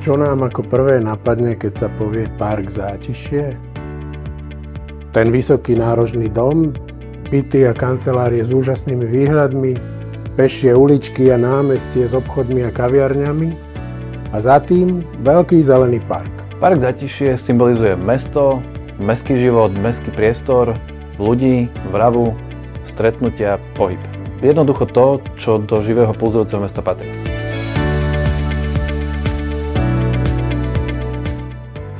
Čo nám ako prvé napadne, keď sa povie Park Zátišie? Ten vysoký nárožný dom, byty a kancelárie s úžasnými výhľadmi, pešie uličky a námestie s obchodmi a kaviarňami a za tým veľký zelený park. Park Zátišie symbolizuje mesto, mestský život, mestský priestor, ľudí, vravu, stretnutia, pohyb. Jednoducho to, čo do živého pulzujúceho mesta patrí.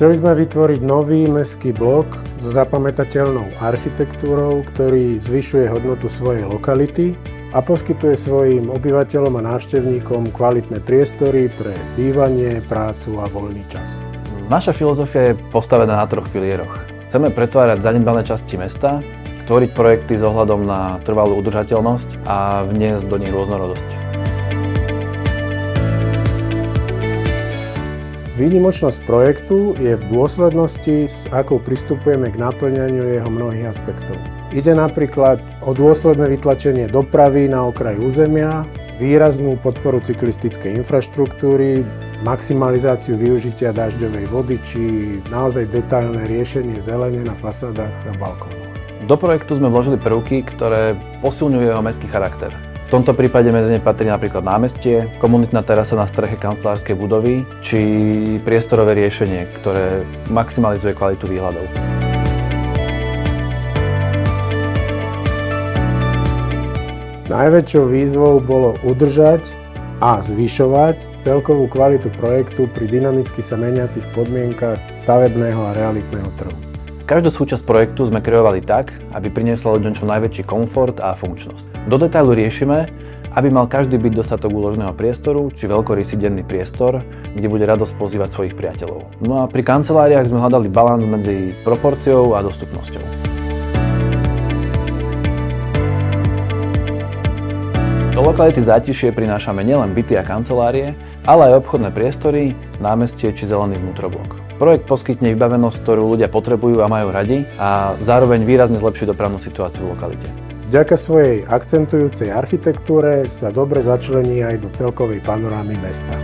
Chceli sme vytvoriť nový mestský blok so zapamätateľnou architektúrou, ktorý zvyšuje hodnotu svojej lokality a poskytuje svojim obyvateľom a návštevníkom kvalitné priestory pre bývanie, prácu a voľný čas. Naša filozofia je postavená na 3 pilieroch. Chceme pretvárať zanedbané časti mesta, tvoriť projekty s ohľadom na trvalú udržateľnosť a vniesť do nich rôznorodosť. Výnimočnosť projektu je v dôslednosti, s akou pristupujeme k naplňaniu jeho mnohých aspektov. Ide napríklad o dôsledné vytlačenie dopravy na okraj územia, výraznú podporu cyklistickej infraštruktúry, maximalizáciu využitia dažďovej vody či naozaj detailné riešenie zelene na fasádach a balkónoch. Do projektu sme vložili prvky, ktoré posilňujú jeho mestský charakter. V tomto prípade medzi ne patrí napríklad námestie, komunitná terasa na streche kancelárskej budovy či priestorové riešenie, ktoré maximalizuje kvalitu výhľadov. Najväčšou výzvou bolo udržať a zvyšovať celkovú kvalitu projektu pri dynamicky sa meniacich podmienkach stavebného a realitného trhu. Každú súčasť projektu sme kreovali tak, aby priniesla ľuďom čo najväčší komfort a funkčnosť. Do detailu riešime, aby mal každý byt dostatok úložného priestoru či veľkorysý denný priestor, kde bude radosť pozývať svojich priateľov. No a pri kanceláriách sme hľadali balans medzi proporciou a dostupnosťou. Do lokality Zátišie prinášame nielen byty a kancelárie, ale aj obchodné priestory, námestie či zelený vnútroblok. Projekt poskytne vybavenosť, ktorú ľudia potrebujú a majú radi a zároveň výrazne zlepší dopravnú situáciu v lokalite. Vďaka svojej akcentujúcej architektúre sa dobre začlení aj do celkovej panorámy mesta.